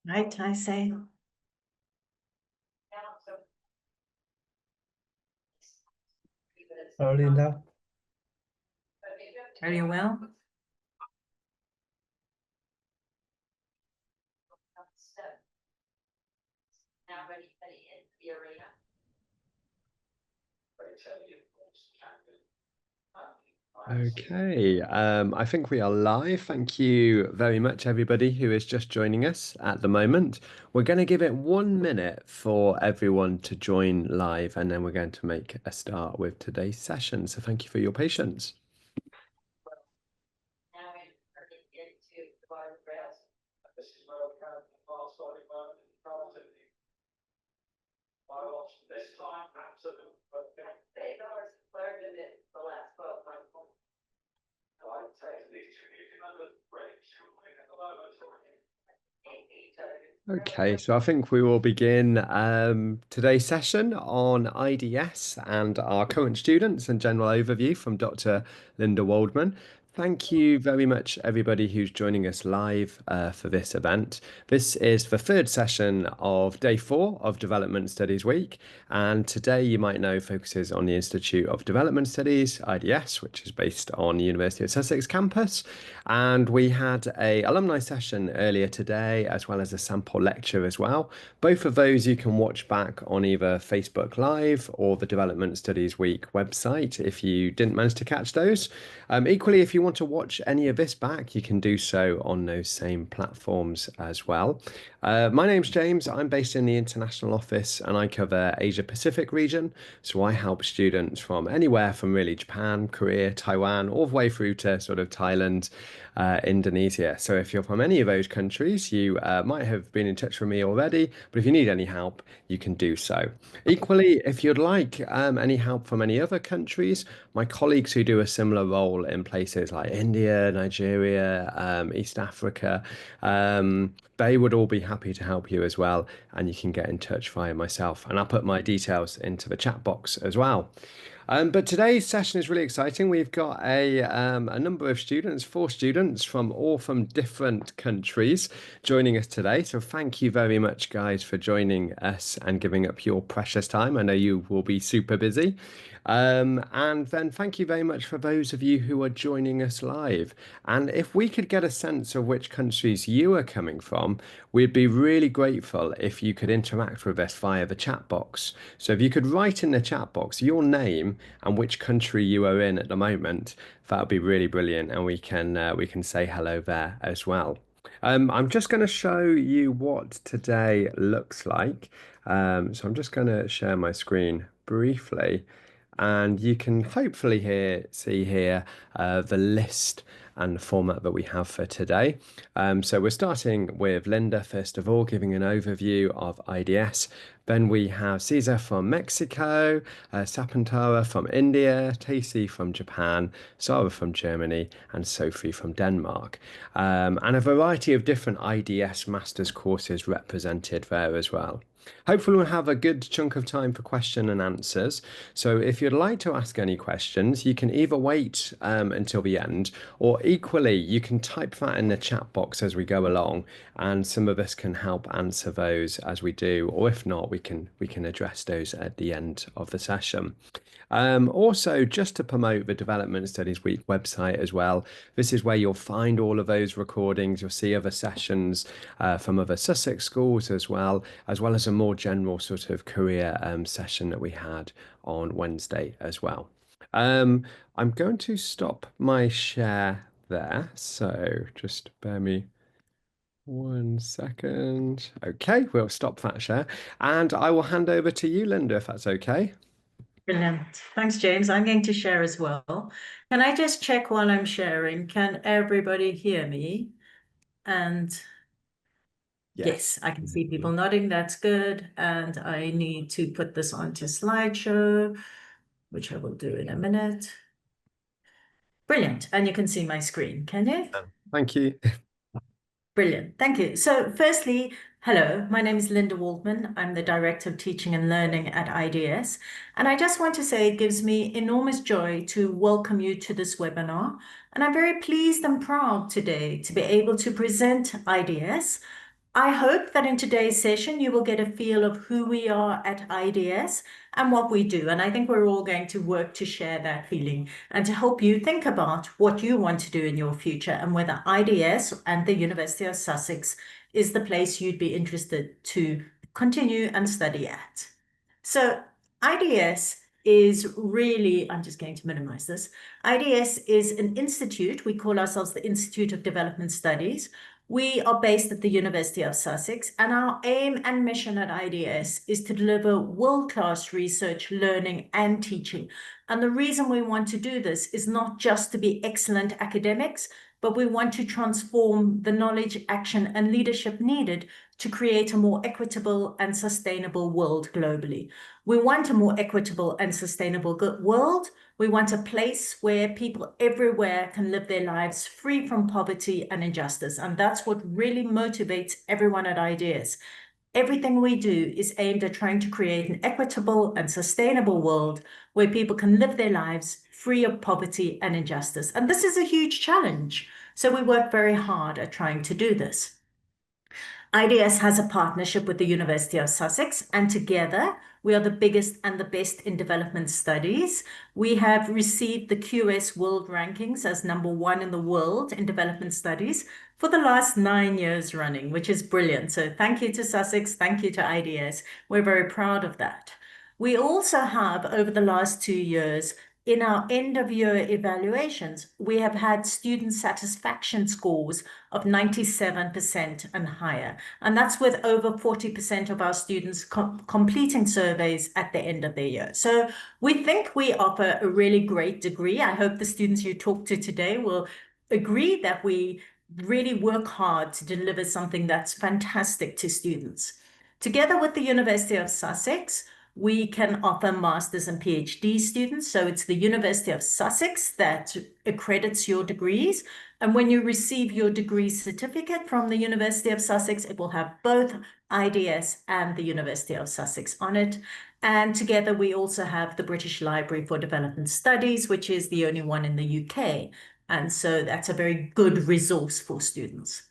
Right, I say. Hello, Linda. Very well. Okay, I think we are live. Thank you very much, everybody who is just joining us at the moment. We're going to give it 1 minute for everyone to join live, and then we're going to make a start with today's session. So thank you for your patience. Okay, so I think we will begin today's session on IDS and our current students and general overview from Dr. Linda Waldman. Thank you very much, everybody who's joining us live for this event. This is the third session of day 4 of Development Studies Week. And today, you might know, focuses on the Institute of Development Studies, IDS, which is based on the University of Sussex campus. And we had an alumni session earlier today, as well as a sample lecture as well. Both of those you can watch back on either Facebook Live or the Development Studies Week website if you didn't manage to catch those. Equally, if you want to watch any of this back, you can do so on those same platforms as well. My name's James. I'm based in the international office and I cover Asia Pacific region. So I help students from anywhere from really Japan, Korea, Taiwan, all the way through to sort of Thailand, Indonesia. So if you're from any of those countries, you might have been in touch with me already, but if you need any help, you can do so. Equally, if you'd like any help from any other countries, my colleagues who do a similar role in places like India, Nigeria, East Africa, they would all be happy to help you as well, and you can get in touch via myself, and I'll put my details into the chat box as well. But today's session is really exciting. We've got a number of students, 4 students from different countries joining us today. So thank you very much, guys, for joining us and giving up your precious time. I know you will be super busy. And then thank you very much for those of you who are joining us live. And if we could get a sense of which countries you are coming from, we'd be really grateful if you could interact with us via the chat box. So if you could write in the chat box your name and which country you are in at the moment, that would be really brilliant, and we can say hello there as well. I'm just going to show you what today looks like. So I'm just going to share my screen briefly, and you can hopefully see here the list and the format that we have for today. So we're starting with Linda, first of all, giving an overview of IDS. Then we have Cesar from Mexico, Sapantara from India, Tacey from Japan, Sarah from Germany, and Sophie from Denmark. And a variety of different IDS master's courses represented there as well. Hopefully we'll have a good chunk of time for question and answers. So if you'd like to ask any questions, you can either wait until the end, or equally, you can type that in the chat box as we go along, and some of us can help answer those as we do, or if not, we can address those at the end of the session. Also, just to promote the Development Studies Week website as well, this is where you'll find all of those recordings. You'll see other sessions from other Sussex schools as well as a more general sort of career session that we had on Wednesday as well. I'm going to stop my share there, so just bear me 1 second. Okay, we'll stop that share, and I will hand over to you, Linda, if that's okay. Brilliant. Thanks, James. I'm going to share as well. Can I just check while I'm sharing? Can everybody hear me? And yes, I can see people nodding. That's good. And I need to put this onto slideshow, which I will do in a minute. Brilliant. And you can see my screen, can you? Thank you. Brilliant. Thank you. So firstly, hello, my name is Linda Waldman. I'm the Director of Teaching and Learning at IDS. And I just want to say it gives me enormous joy to welcome you to this webinar. And I'm very pleased and proud today to be able to present IDS, I hope that in today's session, you will get a feel of who we are at IDS and what we do. And I think we're all going to work to share that feeling and to help you think about what you want to do in your future and whether IDS and the University of Sussex is the place you'd be interested to continue and study at. So IDS is really, I'm just going to minimize this. IDS is an institute. We call ourselves the Institute of Development Studies. We are based at the University of Sussex, and our aim and mission at IDS is to deliver world-class research, learning, and teaching. And the reason we want to do this is not just to be excellent academics, but we want to transform the knowledge, action, and leadership needed to create a more equitable and sustainable world globally. We want a more equitable and sustainable world. We want a place where people everywhere can live their lives free from poverty and injustice. And that's what really motivates everyone at IDS. Everything we do is aimed at trying to create an equitable and sustainable world where people can live their lives free of poverty and injustice. And this is a huge challenge. So we work very hard at trying to do this. IDS has a partnership with the University of Sussex, and together we are the biggest and the best in development studies. We have received the QS World Rankings as #1 in the world in development studies for the last 9 years running, which is brilliant. So thank you to Sussex, thank you to IDS. We're very proud of that. We also have, over the last 2 years, in our end-of-year evaluations, we have had student satisfaction scores of 97% and higher. And that's with over 40% of our students completing surveys at the end of their year. So we think we offer a really great degree. I hope the students you talk to today will agree that we really work hard to deliver something that's fantastic to students. Together with the University of Sussex, we can offer master's and PhD students. So it's the University of Sussex that accredits your degrees. And when you receive your degree certificate from the University of Sussex, it will have both IDS and the University of Sussex on it. And together we also have the British Library for Development Studies, which is the only one in the UK. And so that's a very good resource for students.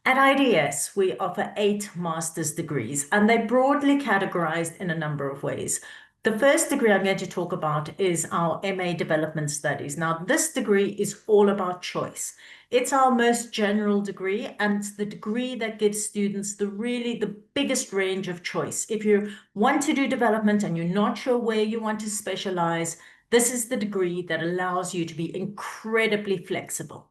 At IDS, we offer 8 master's degrees, and they're broadly categorized in a number of ways. The first degree I'm going to talk about is our MA Development Studies. Now, this degree is all about choice. It's our most general degree, and it's the degree that gives students the biggest range of choice. If you want to do development and you're not sure where you want to specialize, this is the degree that allows you to be incredibly flexible.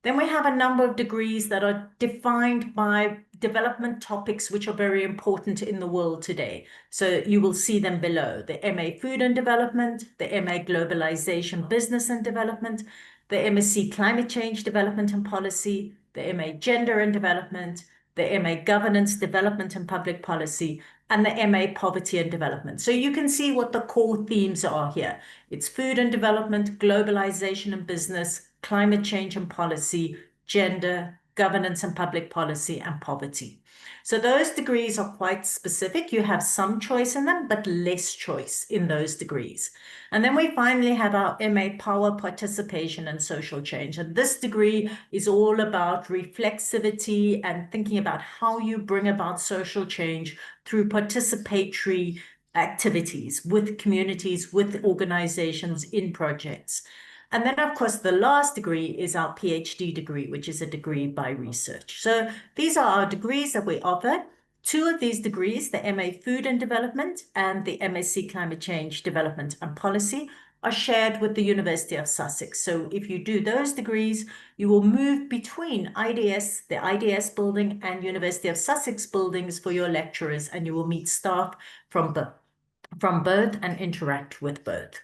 Then we have a number of degrees that are defined by development topics which are very important in the world today. So you will see them below: the MA Food and Development, the MA Globalization, Business and Development, the MSc Climate Change, Development and Policy, the MA Gender and Development, the MA Governance, Development and Public Policy, and the MA Poverty and Development. So you can see what the core themes are here. It's food and development, globalization and business, climate change and policy, gender, governance and public policy, and poverty. So those degrees are quite specific. You have some choice in them, but less choice in those degrees. And then we finally have our MA Power, Participation, and Social Change. And this degree is all about reflexivity and thinking about how you bring about social change through participatory activities with communities, with organizations, in projects. And then, of course, the last degree is our PhD degree, which is a degree by research. So these are our degrees that we offer. 2 of these degrees, the MA Food and Development and the MSc Climate Change, Development and Policy, are shared with the University of Sussex. So if you do those degrees, you will move between IDS, the IDS building, and University of Sussex buildings for your lecturers, and you will meet staff from both and interact with both.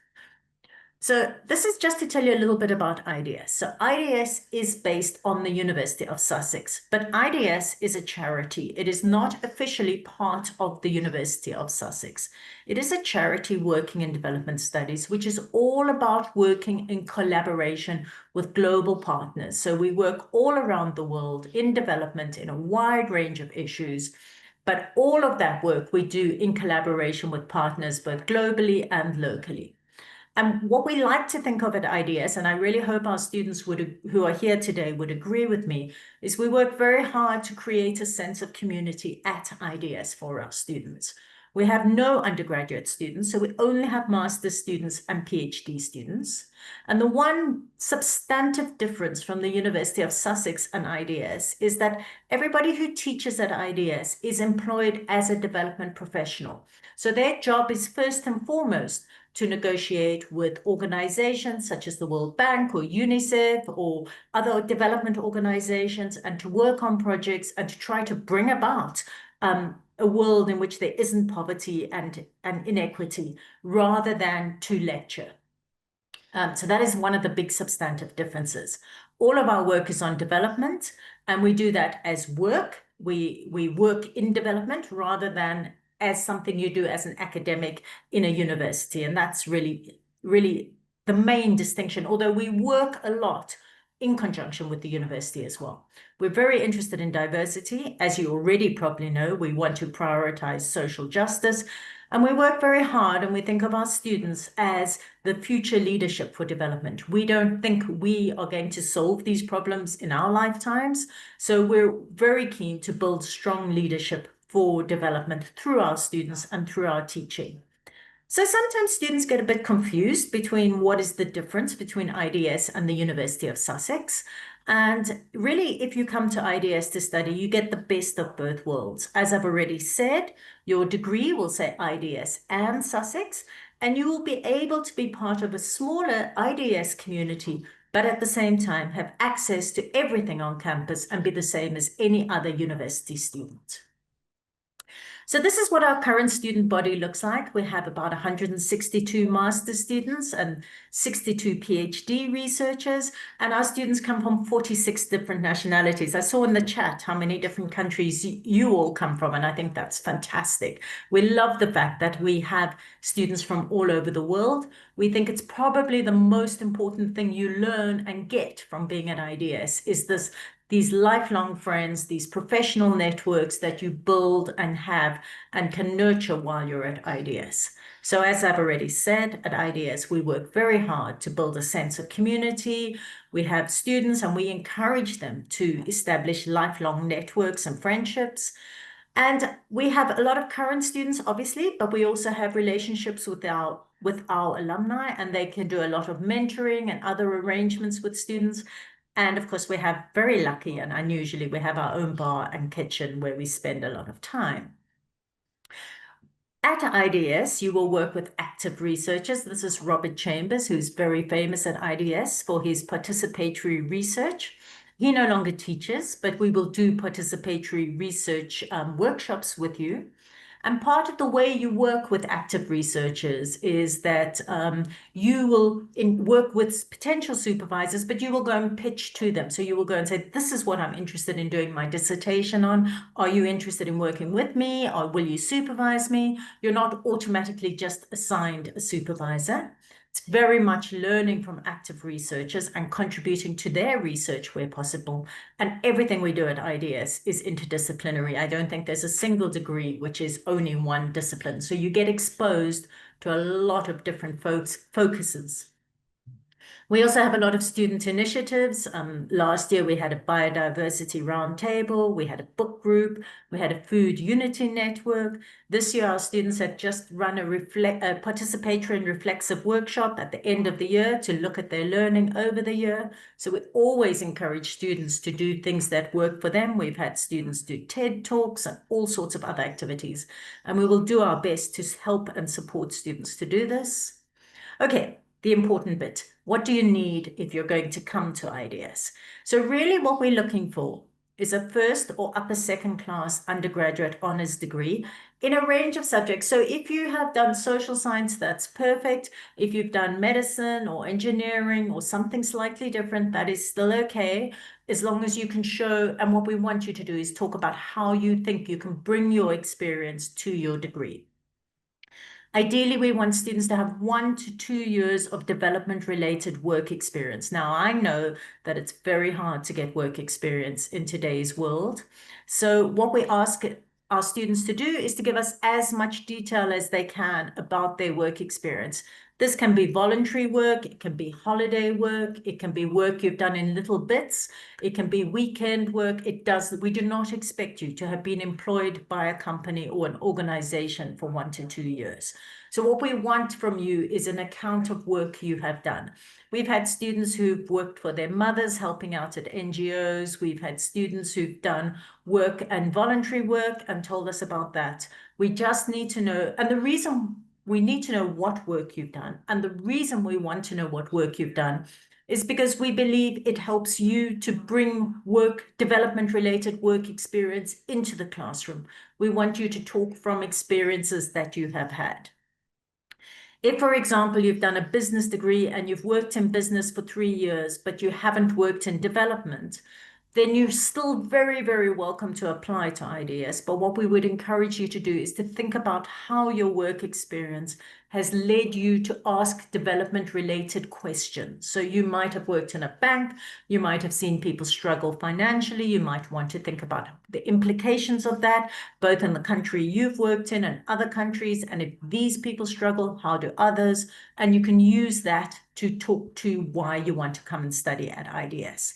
So this is just to tell you a little bit about IDS. So IDS is based on the University of Sussex, but IDS is a charity. It is not officially part of the University of Sussex. It is a charity working in development studies, which is all about working in collaboration with global partners. So we work all around the world in development in a wide range of issues. But all of that work we do in collaboration with partners both globally and locally. And what we like to think of at IDS, and I really hope our students who are here today would agree with me, is we work very hard to create a sense of community at IDS for our students. We have no undergraduate students, so we only have master's students and PhD students. And the one substantive difference from the University of Sussex and IDS is that everybody who teaches at IDS is employed as a development professional. So their job is first and foremost to negotiate with organizations such as the World Bank or UNICEF or other development organizations, and to work on projects and to try to bring about a world in which there isn't poverty and inequity, rather than to lecture. So that is one of the big substantive differences. All of our work is on development, and we do that as work. We work in development rather than as something you do as an academic in a university. And that's really, really the main distinction, although we work a lot in conjunction with the university as well. We're very interested in diversity. As you already probably know, we want to prioritize social justice. And we work very hard, and we think of our students as the future leadership for development. We don't think we are going to solve these problems in our lifetimes. So we're very keen to build strong leadership for development through our students and through our teaching. So sometimes students get a bit confused between what is the difference between IDS and the University of Sussex. And really, if you come to IDS to study, you get the best of both worlds. As I've already said, your degree will say IDS and Sussex, and you will be able to be part of a smaller IDS community, but at the same time have access to everything on campus and be the same as any other university student. So this is what our current student body looks like. We have about 162 master's students and 62 PhD researchers, and our students come from 46 different nationalities. I saw in the chat how many different countries you all come from, and I think that's fantastic. We love the fact that we have students from all over the world. We think it's probably the most important thing you learn and get from being at IDS is these lifelong friends, these professional networks that you build and have and can nurture while you're at IDS. So as I've already said, at IDS, we work very hard to build a sense of community. We have students and we encourage them to establish lifelong networks and friendships. And we have a lot of current students, obviously, but we also have relationships with our alumni, and they can do a lot of mentoring and other arrangements with students. And of course, we have very lucky and unusually, we have our own bar and kitchen where we spend a lot of time. At IDS, you will work with active researchers. This is Robert Chambers, who's very famous at IDS for his participatory research. He no longer teaches, but we will do participatory research workshops with you. And part of the way you work with active researchers is that you will work with potential supervisors, but you will go and pitch to them. So you will go and say, this is what I'm interested in doing my dissertation on. Are you interested in working with me, or will you supervise me? You're not automatically just assigned a supervisor. It's very much learning from active researchers and contributing to their research where possible. And everything we do at IDS is interdisciplinary. I don't think there's a single degree which is only one discipline. So you get exposed to a lot of different focuses. We also have a lot of student initiatives. Last year, we had a biodiversity roundtable, we had a book group, we had a food unity network. This year, our students have just run a participatory and reflexive workshop at the end of the year to look at their learning over the year. So we always encourage students to do things that work for them. We've had students do TED Talks and all sorts of other activities, and we will do our best to help and support students to do this. Okay, the important bit. What do you need if you're going to come to IDS? So really what we're looking for is a first or upper second class undergraduate honors degree in a range of subjects. So if you have done social science, that's perfect. If you've done medicine or engineering or something slightly different, that is still okay, as long as you can show, and what we want you to do is talk about how you think you can bring your experience to your degree. Ideally, we want students to have 1 to 2 years of development-related work experience. Now, I know that it's very hard to get work experience in today's world. So what we ask our students to do is to give us as much detail as they can about their work experience. This can be voluntary work, it can be holiday work, it can be work you've done in little bits, it can be weekend work. We do not expect you to have been employed by a company or an organization for 1 to 2 years. So what we want from you is an account of work you have done. We've had students who've worked for their mothers, helping out at NGOs. We've had students who've done work and voluntary work and told us about that. We just need to know, and the reason we need to know what work you've done, and the reason we want to know what work you've done is because we believe it helps you to bring development-related work experience into the classroom. We want you to talk from experiences that you have had. If, for example, you've done a business degree and you've worked in business for 3 years, but you haven't worked in development, then you're still very, very welcome to apply to IDS. But what we would encourage you to do is to think about how your work experience has led you to ask development-related questions. So you might have worked in a bank, you might have seen people struggle financially, you might want to think about the implications of that, both in the country you've worked in and other countries, and if these people struggle, how do others? And you can use that to talk to why you want to come and study at IDS.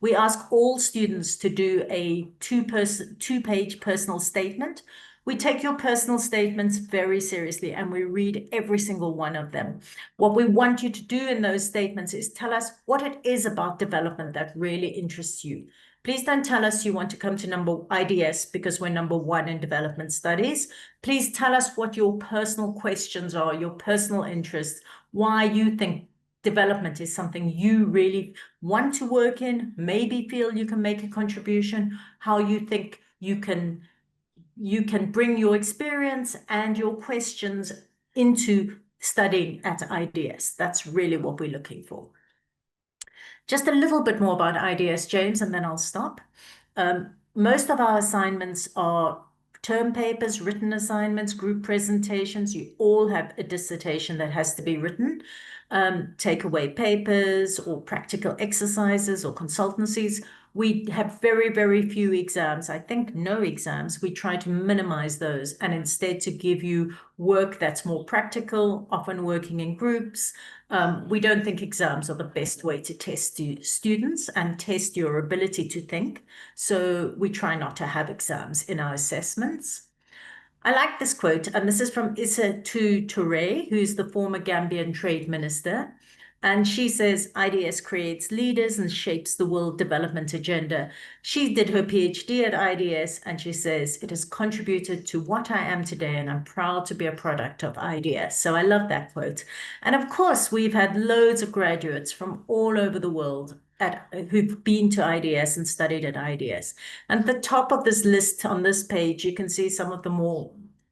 We ask all students to do a two-page personal statement. We take your personal statements very seriously and we read every single one of them. What we want you to do in those statements is tell us what it is about development that really interests you. Please don't tell us you want to come to IDS because we're #1 in development studies. Please tell us what your personal questions are, your personal interests, why you think development is something you really want to work in, maybe feel you can make a contribution, how you think you can bring your experience and your questions into studying at IDS. That's really what we're looking for. Just a little bit more about IDS, James, and then I'll stop. Most of our assignments are term papers, written assignments, group presentations. You all have a dissertation that has to be written, takeaway papers or practical exercises or consultancies. We have very, very few exams. I think no exams. We try to minimize those and instead to give you work that's more practical, often working in groups. We don't think exams are the best way to test students and test your ability to think. So we try not to have exams in our assessments. I like this quote, and this is from Issatu Toure, who's the former Gambian trade minister. And she says, IDS creates leaders and shapes the world development agenda. She did her PhD at IDS, and she says, it has contributed to what I am today, and I'm proud to be a product of IDS. So I love that quote. And of course, we've had loads of graduates from all over the world who've been to IDS and studied at IDS. And at the top of this list on this page, you can see some of the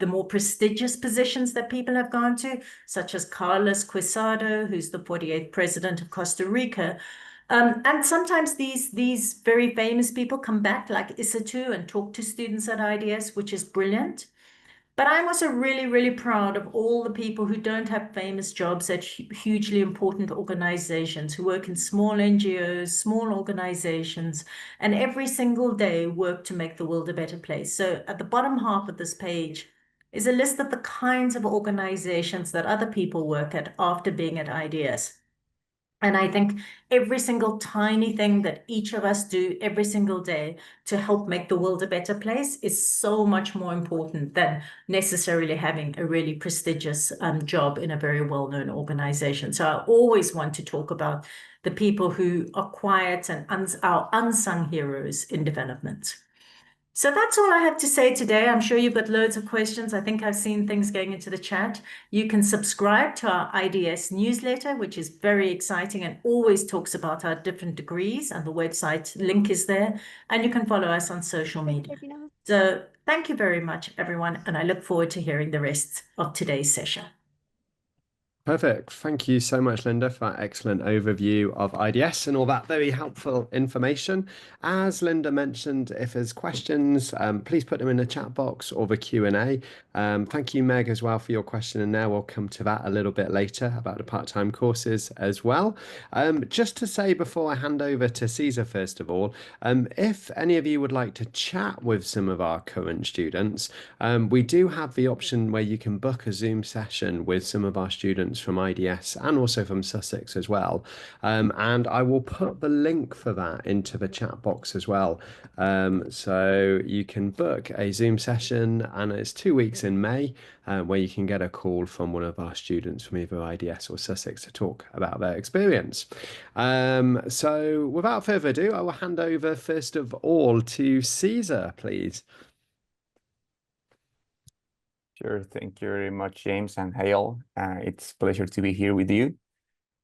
more prestigious positions that people have gone to, such as Carlos Quezado, who's the 48th president of Costa Rica. And sometimes these very famous people come back, like Issatu, and talk to students at IDS, which is brilliant. But I'm also really, really proud of all the people who don't have famous jobs at hugely important organizations, who work in small NGOs, small organizations, and every single day work to make the world a better place. So at the bottom half of this page is a list of the kinds of organizations that other people work at after being at IDS. And I think every single tiny thing that each of us do every single day to help make the world a better place is so much more important than necessarily having a really prestigious job in a very well-known organization. So I always want to talk about the people who are quiet and our unsung heroes in development. So that's all I have to say today. I'm sure you've got loads of questions. I think I've seen things going into the chat. You can subscribe to our IDS newsletter, which is very exciting and always talks about our different degrees, and the website link is there. And you can follow us on social media. So thank you very much, everyone. And I look forward to hearing the rest of today's session. Perfect. Thank you so much, Linda, for that excellent overview of IDS and all that very helpful information. As Linda mentioned, if there's questions, please put them in the chat box or the Q&A. Thank you, Meg, as well for your question. And now we'll come to that a little bit later about the part-time courses as well. Just to say before I hand over to Caesar, first of all, if any of you would like to chat with some of our current students, we do have the option where you can book a Zoom session with some of our students from IDS and also from Sussex as well. And I will put the link for that into the chat box as well. So you can book a Zoom session, and it's 2 weeks in May, where you can get a call from one of our students from either IDS or Sussex to talk about their experience. So without further ado, I will hand over first of all to Caesar, please. Sure. Thank you very much, James, and hey all. It's a pleasure to be here with you.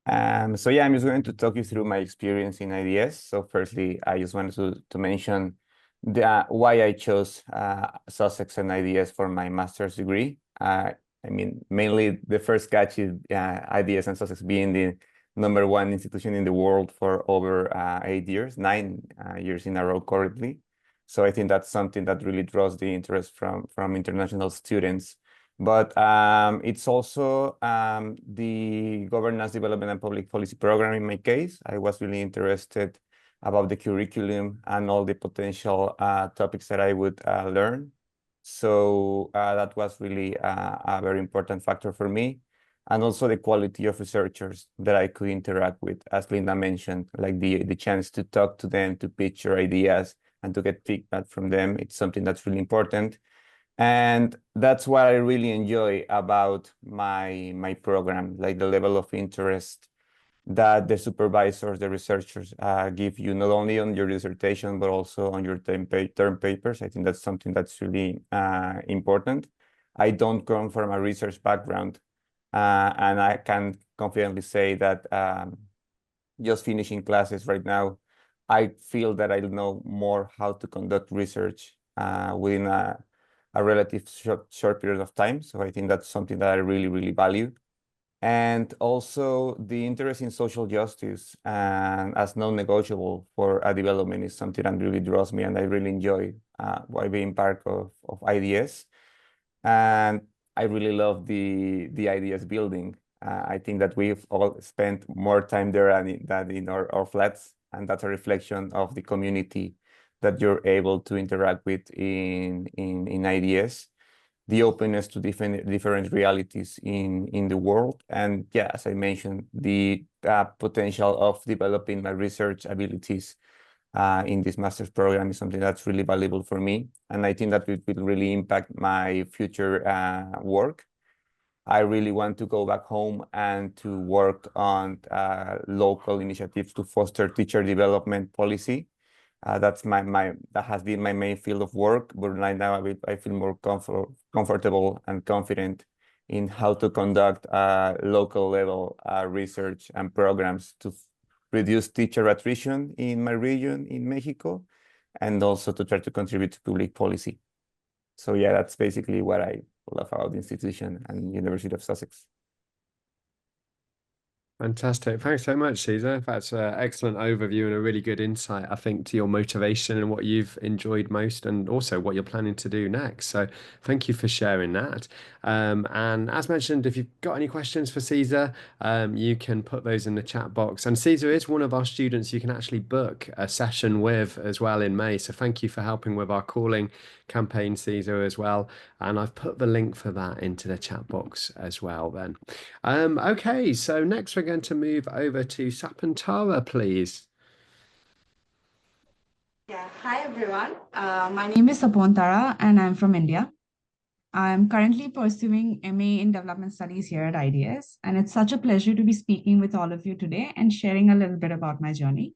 So yeah, I'm just going to talk you through my experience in IDS. So firstly, I just wanted to mention why I chose Sussex and IDS for my master's degree. I mean, mainly the first catch is IDS and Sussex being the #1 institution in the world for over 8 years, 9 years in a row currently. So I think that's something that really draws the interest from international students. But it's also the governance development and public policy program in my case. I was really interested about the curriculum and all the potential topics that I would learn. So that was really a very important factor for me. And also the quality of researchers that I could interact with, as Linda mentioned, like the chance to talk to them, to pitch your ideas, and to get feedback from them. It's something that's really important. And that's what I really enjoy about my program, like the level of interest that the supervisors, the researchers give you, not only on your dissertation, but also on your term papers. I think that's something that's really important. I don't come from a research background, and I can confidently say that just finishing classes right now, I feel that I know more how to conduct research within a relative short period of time. So I think that's something that I really, really value. And also the interest in social justice and as non-negotiable for a development is something that really draws me, and I really enjoy by being part of IDS. And I really love the IDS building. I think that we've all spent more time there than in our flats, and that's a reflection of the community that you're able to interact with in IDS, the openness to different realities in the world. And yeah, as I mentioned, the potential of developing my research abilities in this master's program is something that's really valuable for me. And I think that it will really impact my future work. I really want to go back home and to work on local initiatives to foster teacher development policy. That has been my main field of work, but right now I feel more comfortable and confident in how to conduct local level research and programs to reduce teacher attrition in my region in Mexico, and also to try to contribute to public policy. So yeah, that's basically what I love about the institution and University of Sussex. Fantastic. Thanks so much, Caesar. That's an excellent overview and a really good insight, I think, to your motivation and what you've enjoyed most, and also what you're planning to do next. So thank you for sharing that. And as mentioned, if you've got any questions for Caesar, you can put those in the chat box. And Caesar is one of our students you can actually book a session with as well in May. So thank you for helping with our calling campaign, Caesar, as well. And I've put the link for that into the chat box as well then. Okay, so next we're going to move over to Sapantara, please. Yeah, hi everyone. My name is Sapontara and I'm from India. I'm currently pursuing MA in Development Studies here at IDS, and it's such a pleasure to be speaking with all of you today and sharing a little bit about my journey.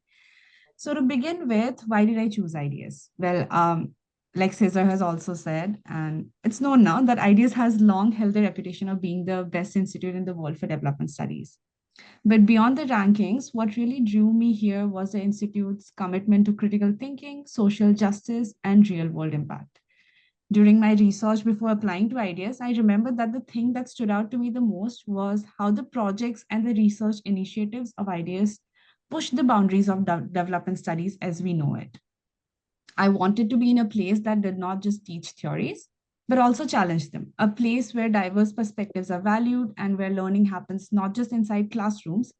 So to begin with, why did I choose IDS? Well, like Cesar has also said, and it's known now that IDS has long held the reputation of being the best institute in the world for development studies. But beyond the rankings, what really drew me here was the Institute's commitment to critical thinking, social justice, and real world impact. During my research before applying to IDS, I remember that the thing that stood out to me the most was how the projects and the research initiatives of IDS push the boundaries of development studies as we know it. I wanted to be in a place that did not just teach theories, but also challenge them, a place where diverse perspectives are valued and where learning happens not just inside classrooms,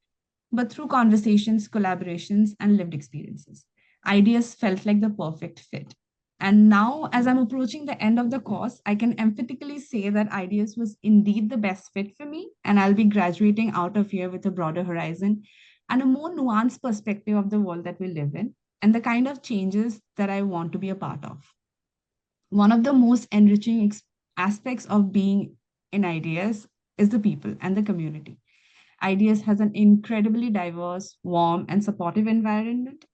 but through conversations, collaborations, and lived experiences. IDS felt like the perfect fit. And now, as I'm approaching the end of the course, I can emphatically say that IDS was indeed the best fit for me, and I'll be graduating out of here with a broader horizon and a more nuanced perspective of the world that we live in and the kind of changes that I want to be a part of. One of the most enriching aspects of being in IDS is the people and the community. IDS has an incredibly diverse, warm, and supportive environment.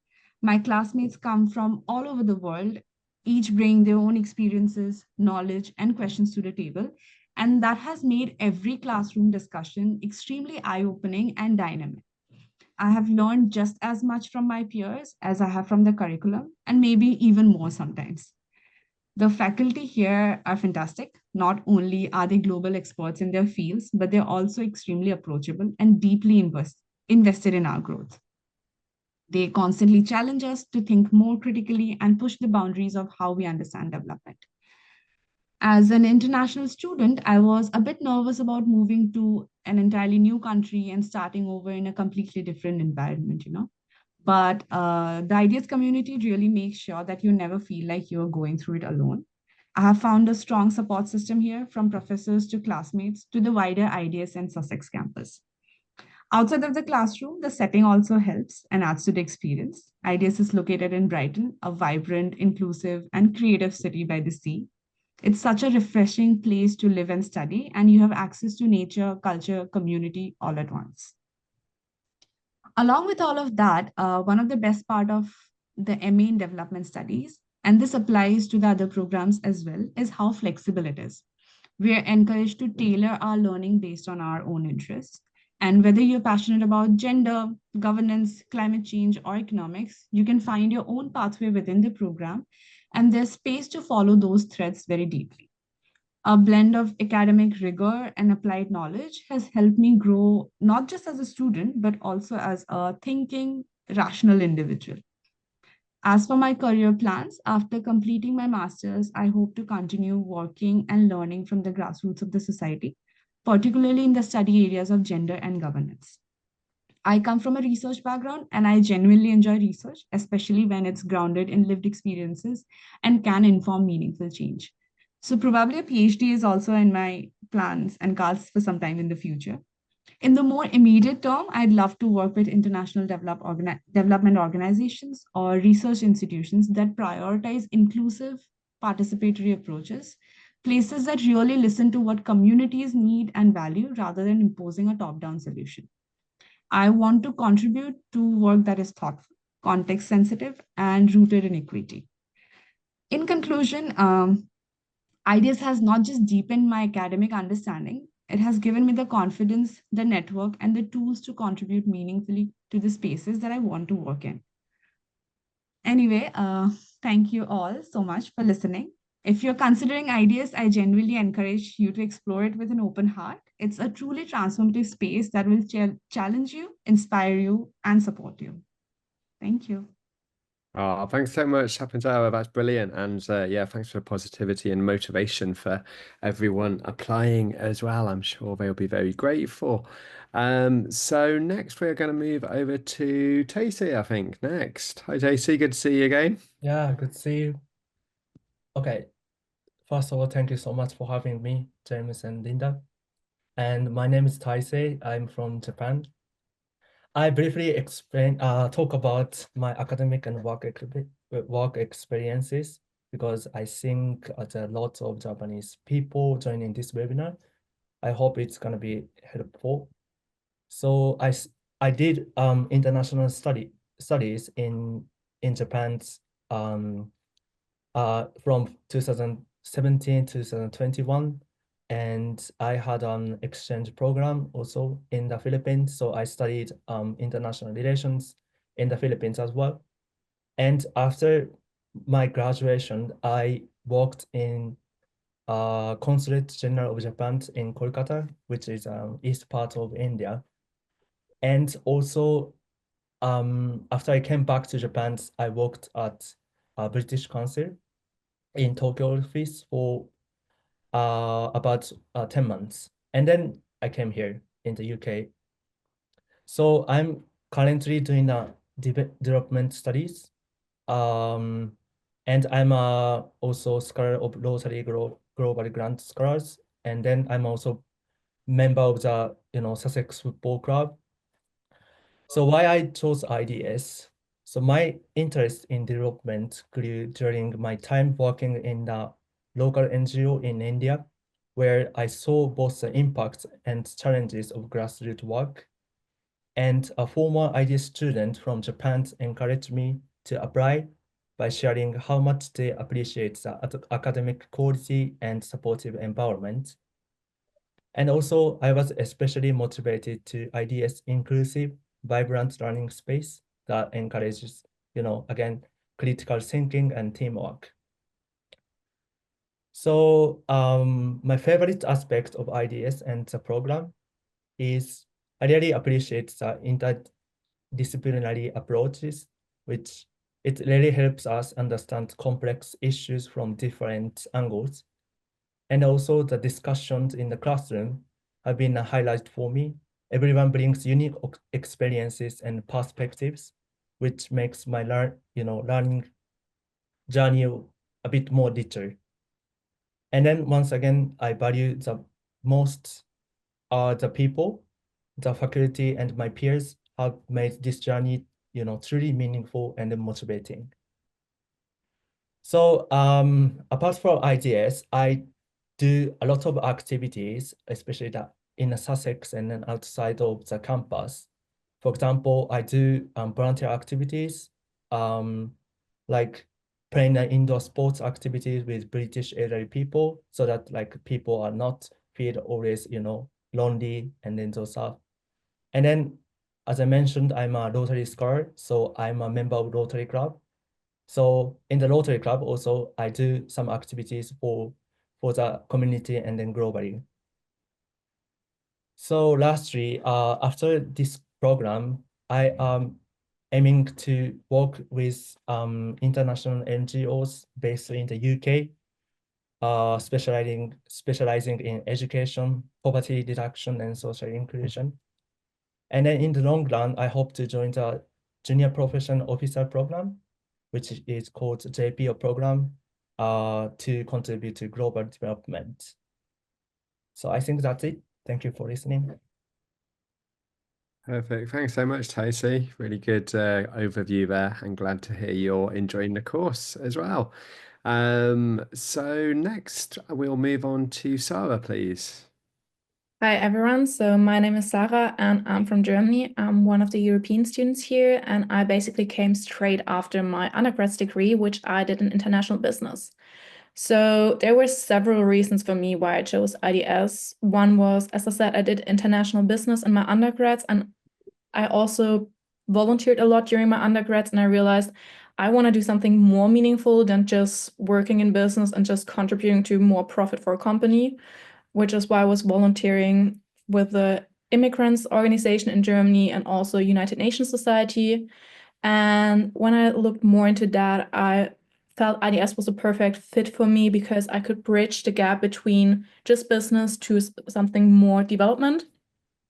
My classmates come from all over the world, each bring their own experiences, knowledge, and questions to the table. And that has made every classroom discussion extremely eye-opening and dynamic. I have learned just as much from my peers as I have from the curriculum, and maybe even more sometimes. The faculty here are fantastic. Not only are they global experts in their fields, but they're also extremely approachable and deeply invested in our growth. They constantly challenge us to think more critically and push the boundaries of how we understand development. As an international student, I was a bit nervous about moving to an entirely new country and starting over in a completely different environment. But the IDS community really makes sure that you never feel like you're going through it alone. I have found a strong support system here, from professors to classmates to the wider IDS and Sussex campus. Outside of the classroom, the setting also helps and adds to the experience. IDS is located in Brighton, a vibrant, inclusive, and creative city by the sea. It's such a refreshing place to live and study, and you have access to nature, culture, community all at once. Along with all of that, one of the best part of the MA in development studies, and this applies to the other programs as well, is how flexible it is. We are encouraged to tailor our learning based on our own interests. And whether you're passionate about gender, governance, climate change, or economics, you can find your own pathway within the program, and there's space to follow those threads very deeply. A blend of academic rigor and applied knowledge has helped me grow not just as a student, but also as a thinking, rational individual. As for my career plans, after completing my master's, I hope to continue working and learning from the grassroots of the society, particularly in the study areas of gender and governance. I come from a research background and I genuinely enjoy research, especially when it's grounded in lived experiences and can inform meaningful change. So, probably a PhD is also in my plans and cards for some time in the future. In the more immediate term, I'd love to work with international development organizations or research institutions that prioritize inclusive, participatory approaches, places that really listen to what communities need and value rather than imposing a top down solution. I want to contribute to work that is thoughtful, context sensitive, and rooted in equity. In conclusion, IDS has not just deepened my academic understanding, it has given me the confidence, the network, and the tools to contribute meaningfully to the spaces that I want to work in. Anyway, thank you all so much for listening. If you're considering IDS, I genuinely encourage you to explore it with an open heart. It's a truly transformative space that will challenge you, inspire you, and support you. Thank you. Oh, thanks so much, Sapandara. That's brilliant. And yeah, thanks for the positivity and motivation for everyone applying as well. I'm sure they'll be very grateful. So next we're going to move over to Tacey, I think, next. Hi, Tacey. Good to see you again. Yeah, good to see you. Okay, first of all, thank you so much for having me, James and Linda. And my name is Taisei. I'm from Japan. I briefly talk about my academic and work experiences because I think there are lots of Japanese people joining this webinar. I hope it's going to be helpful. So I did international studies in Japan's from 2017 to 2021. And I had an exchange program also in the Philippines. So I studied international relations in the Philippines as well. And after my graduation, I worked in Consulate General of Japan in Kolkata, which is east part of India. And also, after I came back to Japan, I worked at a British Council in Tokyo office for about 10 months. And then I came here in the UK. So I'm currently doing development studies. And I'm also scholar of Rotary Global Grant Scholars. And then I'm also member of the Sussex Football Club. So why I chose IDS? So my interest in development grew during my time working in the local NGO in India, where I saw both the impacts and challenges of grassroots work. And a former IDS student from Japan encouraged me to apply by sharing how much they appreciate the academic quality and supportive environment. And also, I was especially motivated to IDS inclusive, vibrant learning space that encourages, again, critical thinking and teamwork. So my favorite aspect of IDS and the program is I really appreciate the interdisciplinary approaches, which it really helps us understand complex issues from different angles. And also the discussions in the classroom have been a highlight for me. Everyone brings unique experiences and perspectives, which makes my learning journey a bit more richer. And then once again, I value the most the people, the faculty, and my peers have made this journey, truly meaningful and motivating. So apart from IDS, I do a lot of activities, especially that in Sussex and then outside of the campus. For example, I do volunteer activities, like playing indoor sports activities with British elderly people, so that like people are not feel always, lonely and then those stuff. And then, as I mentioned, I'm a Rotary scholar, so I'm a member of Rotary Club. So in the Rotary Club, also I do some activities for the community and then globally. So lastly, after this program, I am aiming to work with international NGOs based in the UK, specializing in education, poverty reduction, and social inclusion. And then in the long run, I hope to join the Junior Profession Officer program, which is called JPO program, to contribute to global development. So I think that's it. Thank you for listening. Perfect. Thanks so much, Tosi. Really good overview there, and glad to hear you're enjoying the course as well. So next we'll move on to Sarah, please. Hi everyone, so my name is Sarah and I'm from Germany. I'm one of the European students here and I basically came straight after my undergraduate degree, which I did in international business. So there were several reasons for me why I chose IDS. One was, as I said, I did international business in my undergrads and I also volunteered a lot during my undergrads and I realized I want to do something more meaningful than just working in business and just contributing to more profit for a company, which is why I was volunteering with the immigrants organization in Germany and also United Nations Society. And when I looked more into that, I felt IDS was a perfect fit for me because I could bridge the gap between just business to something more development.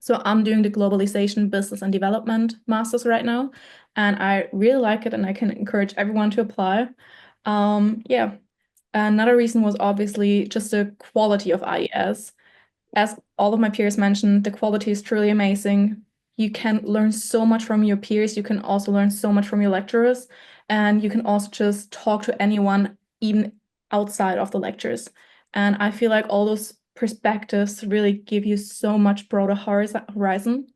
So I'm doing the globalization, business and development masters right now, and I really like it and I can encourage everyone to apply. Yeah. Another reason was obviously just the quality of IDS. As all of my peers mentioned, the quality is truly amazing. You can learn so much from your peers. You can also learn so much from your lecturers. And you can also just talk to anyone, even outside of the lectures. And I feel like all those perspectives really give you so much broader horizon.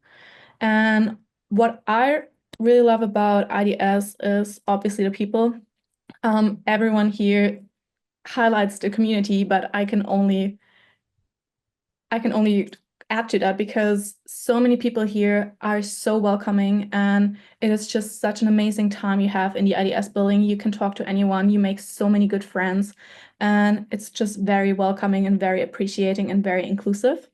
And what I really love about IDS is obviously the people. Everyone here highlights the community, but I can only add to that because so many people here are so welcoming and it is just such an amazing time you have in the IDS building. You can talk to anyone, you make so many good friends, and it's just very welcoming and very appreciating and very inclusive.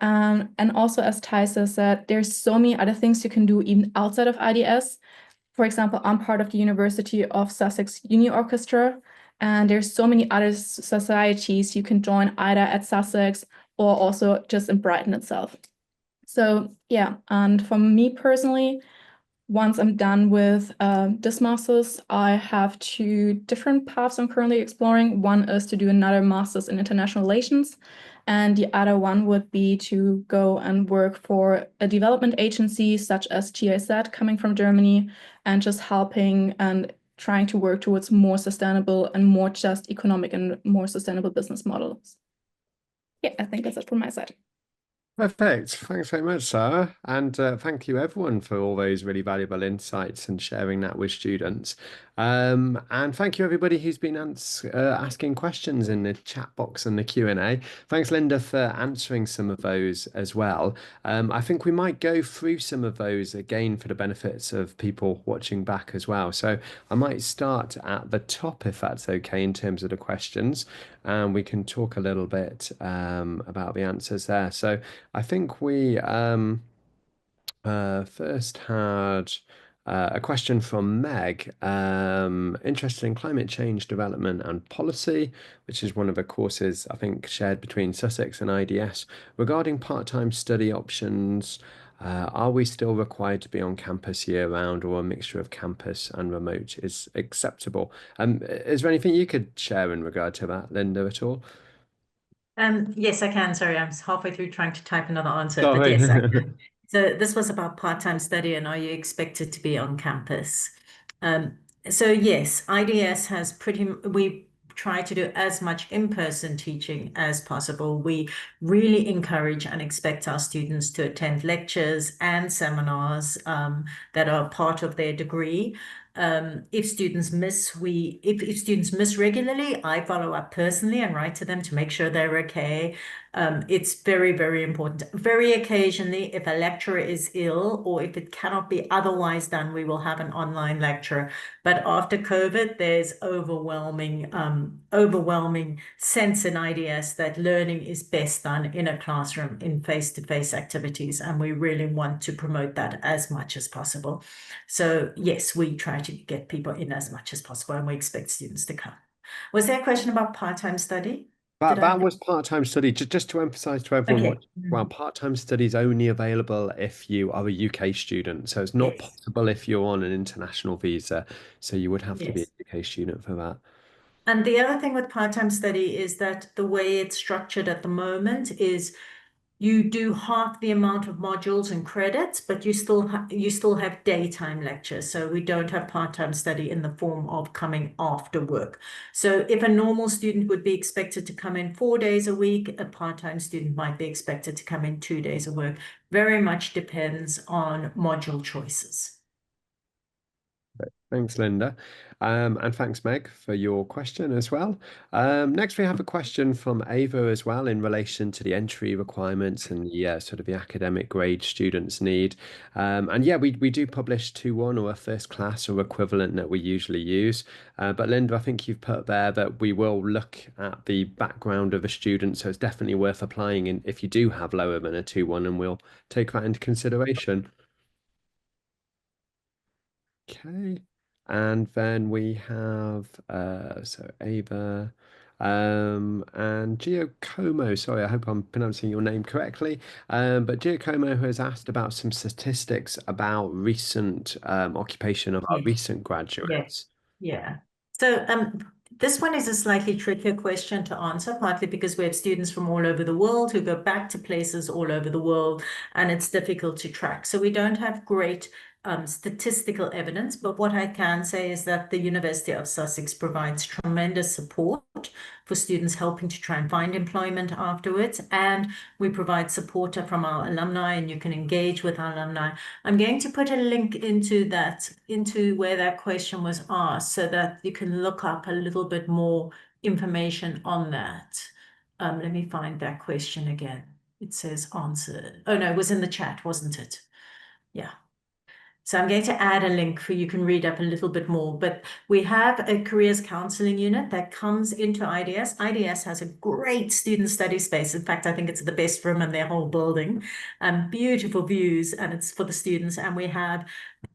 And also, as Thaisa said, there's so many other things you can do even outside of IDS. For example, I'm part of the University of Sussex Uni Orchestra, and there's so many other societies you can join either at Sussex or also just in Brighton itself. So yeah, and for me personally, once I'm done with this master's, I have 2 different paths I'm currently exploring. One is to do another master's in international relations, and the other one would be to go and work for a development agency such as GIZ coming from Germany, and just helping and trying to work towards more sustainable and more just economic and more sustainable business models. Yeah, I think that's it from my side. Perfect. Thanks very much, Sarah. And thank you everyone for all those really valuable insights and sharing that with students. And thank you everybody who's been asking questions in the chat box and the Q&A. Thanks, Linda, for answering some of those as well. I think we might go through some of those again for the benefits of people watching back as well. So I might start at the top, if that's okay, in terms of the questions, and we can talk a little bit about the answers there. So I think we first had a question from Meg, interested in climate change development and policy, which is one of the courses I think shared between Sussex and IDS. Regarding part-time study options, are we still required to be on campus year-round, or a mixture of campus and remote is acceptable? Is there anything you could share in regard to that, Linda, at all? Yes, I can. Sorry, I'm halfway through trying to type another answer, but Sorry. yes, I can. So this was about part-time study and are you expected to be on campus? So yes, IDS has we try to do as much in-person teaching as possible. We really encourage and expect our students to attend lectures and seminars that are part of their degree. If students miss, if students miss regularly, I follow up personally and write to them to make sure they're okay. It's very, very important. Very occasionally, if a lecturer is ill or if it cannot be otherwise done, we will have an online lecture. But after COVID, there's overwhelming sense in IDS that learning is best done in a classroom in face-to-face activities, and we really want to promote that as much as possible. So yes, we try to get people in as much as possible, and we expect students to come. Was there a question about part-time study? That was part-time study. Just to emphasize to everyone Okay. watching, well, part-time study is only available if you are a UK student. So it's not Yes. possible if you're on an international visa. So you would have to be a Yes. UK student for that. And the other thing with part-time study is that the way it's structured at the moment is you do half the amount of modules and credits, but you still have daytime lectures. So we don't have part-time study in the form of coming after work. So if a normal student would be expected to come in 4 days a week, a part-time student might be expected to come in 2 days a week. Very much depends on module choices. Thanks, Linda. And thanks, Meg, for your question as well. Next, we have a question from Ava as well in relation to the entry requirements and the sort of the academic grade students need. And yeah, we do publish 2-1 or a first class or equivalent that we usually use. But Linda, I think you've put there that we will look at the background of a student. So it's definitely worth applying if you do have lower than a 2-1, and we'll take that into consideration. Okay. And then we have so Ava and Giacomo. Sorry, I hope I'm pronouncing your name correctly. But Giacomo has asked about some statistics about recent occupation of our recent graduates. Yes. Yeah. So this one is a slightly trickier question to answer, partly because we have students from all over the world who go back to places all over the world, and it's difficult to track. So we don't have great statistical evidence, but what I can say is that the University of Sussex provides tremendous support for students helping to try and find employment afterwards, and we provide support from our alumni, and you can engage with our alumni. I'm going to put a link into where that question was asked so that you can look up a little bit more information on that. Let me find that question again. It says answered. Oh no, it was in the chat, wasn't it? Yeah. So I'm going to add a link for you can read up a little bit more, but we have a careers counseling unit that comes into IDS. IDS has a great student study space. In fact, I think it's the best room in their whole building. Beautiful views, and it's for the students. And we have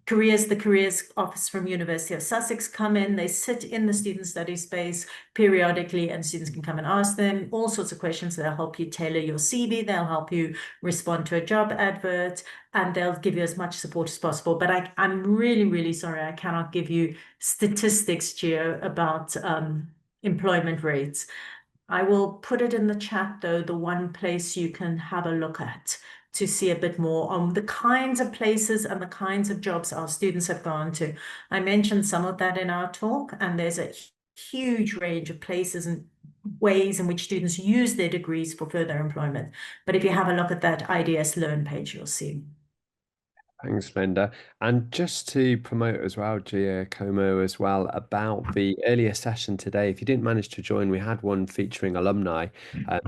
the careers office from University of Sussex come in, they sit in the student study space periodically, and students can come and ask them all sorts of questions. They'll help you tailor your CV, they'll help you respond to a job advert, and they'll give you as much support as possible. But I'm really, really sorry, I cannot give you statistics, Gio, about employment rates. I will put it in the chat, though, the one place you can have a look at to see a bit more on the kinds of places and the kinds of jobs our students have gone to. I mentioned some of that in our talk, and there's a huge range of places and ways in which students use their degrees for further employment. But if you have a look at that IDS Learn page, you'll see. Thanks, Linda. And just to promote as well, Giacomo, as well, about the earlier session today, if you didn't manage to join, we had one featuring alumni.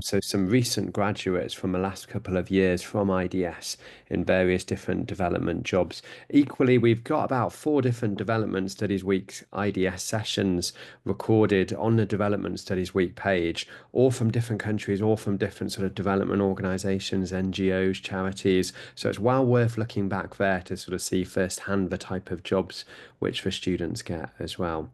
So some recent graduates from the last couple of years from IDS in various different development jobs. Equally, we've got about 4 different Development Studies Week IDS sessions recorded on the Development Studies Week page, all from different countries, all from different sort of development organizations, NGOs, charities. So it's well worth looking back there to sort of see firsthand the type of jobs which the students get as well.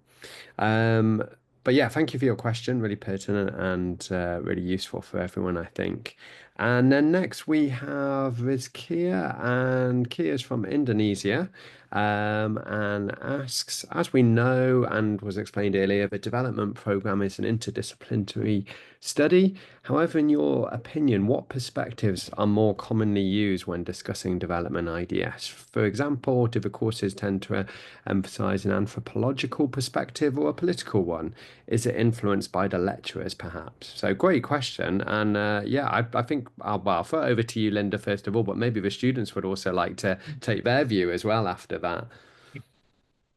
But yeah, thank you for your question, really pertinent and really useful for everyone, I think. And then next we have Rizkia, and Kia's from Indonesia, and asks, as we know and was explained earlier, the development program is an interdisciplinary study. However, in your opinion, what perspectives are more commonly used when discussing development IDS? For example, do the courses tend to emphasize an anthropological perspective or a political one? Is it influenced by the lecturers, perhaps? So great question. And yeah, I think I'll throw it over to you, Linda, first of all, but maybe the students would also like to take their view as well after that.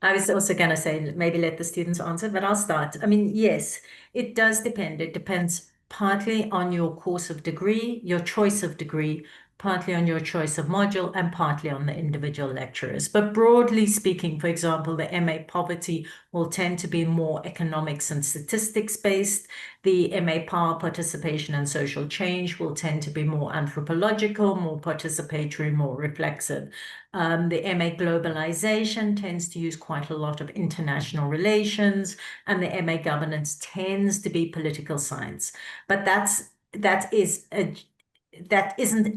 I was also going to say, maybe let the students answer, but I'll start. I mean, yes, it does depend. It depends partly on your course of degree, your choice of degree, partly on your choice of module, and partly on the individual lecturers. But broadly speaking, for example, the MA Poverty will tend to be more economics and statistics based. The MA Power, Participation and Social Change will tend to be more anthropological, more participatory, more reflexive. The MA Globalization tends to use quite a lot of international relations, and the MA Governance tends to be political science. But that isn't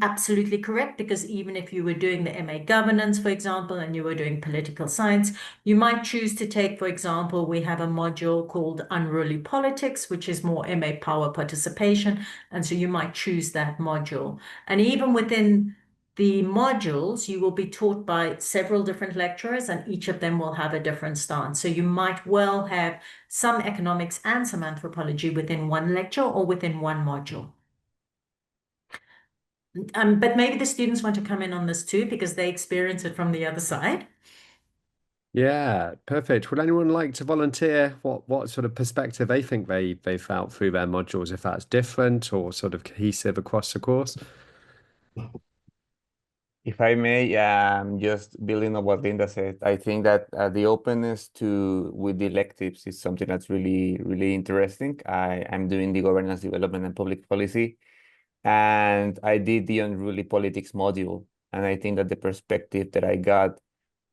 absolutely correct, because even if you were doing the MA Governance, for example, and you were doing political science, you might choose to take, for example, we have a module called Unruly Politics, which is more MA Power Participation, and so you might choose that module. And even within the modules, you will be taught by several different lecturers, and each of them will have a different stance. So you might well have some economics and some anthropology within one lecture or within one module. But maybe the students want to come in on this too, because they experience it from the other side. Yeah, perfect. Would anyone like to volunteer what sort of perspective they think they felt through their modules, if that's different or sort of cohesive across the course? If I may, just building on what Linda said, I think that the openness with the electives is something that's really, really interesting. I'm doing the governance, development, and public policy, and I did the unruly politics module. And I think that the perspective that I got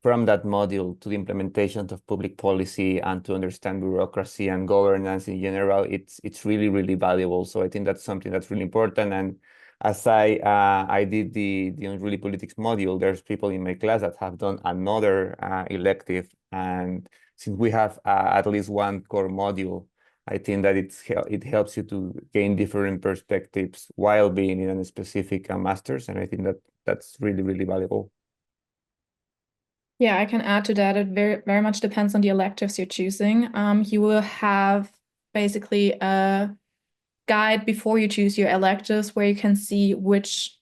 from that module to the implementation of public policy and to understand bureaucracy and governance in general, it's really, really valuable. So I think that's something that's really important. And as I did the unruly politics module, there's people in my class that have done another elective. And since we have at least one core module, I think that it helps you to gain different perspectives while being in a specific master's. And I think that that's really, really valuable. Yeah, I can add to that. It very, very much depends on the electives you're choosing. You will have basically a guide before you choose your electives where you can see which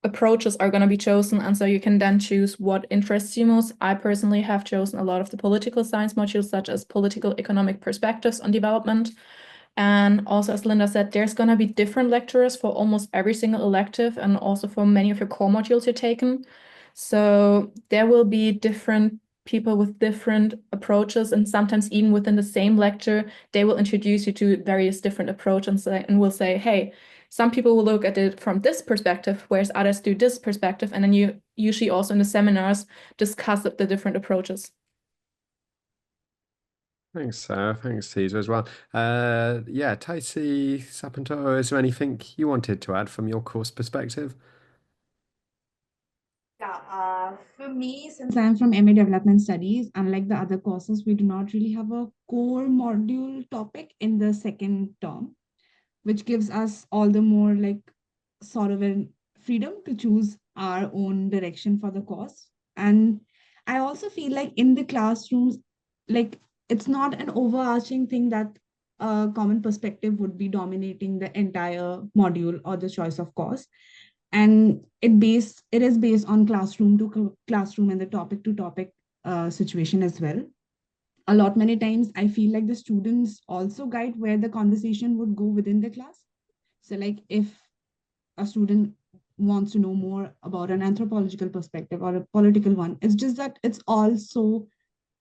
approaches are going to be chosen, and so you can then choose what interests you most. I personally have chosen a lot of the political science modules, such as political economic perspectives on development. And also, as Linda said, there's going to be different lecturers for almost every single elective and also for many of your core modules you're taking. So there will be different people with different approaches, and sometimes even within the same lecture, they will introduce you to various different approaches and will say, hey, some people will look at it from this perspective, whereas others do this perspective. And then you usually also in the seminars discuss the different approaches. Thanks, Sarah. Thanks, Caesar, as well. Yeah, Taisi Sapantoro, is there anything you wanted to add from your course perspective? Yeah, for me, since I'm from MA Development Studies, unlike the other courses, we do not really have a core module topic in the second term, which gives us all the more like sort of a freedom to choose our own direction for the course. And I also feel like in the classrooms, like it's not an overarching thing that a common perspective would be dominating the entire module or the choice of course. And it is based on classroom to classroom and the topic to topic situation as well. A lot many times I feel like the students also guide where the conversation would go within the class. So like if a student wants to know more about an anthropological perspective or a political one, it's just that it's all so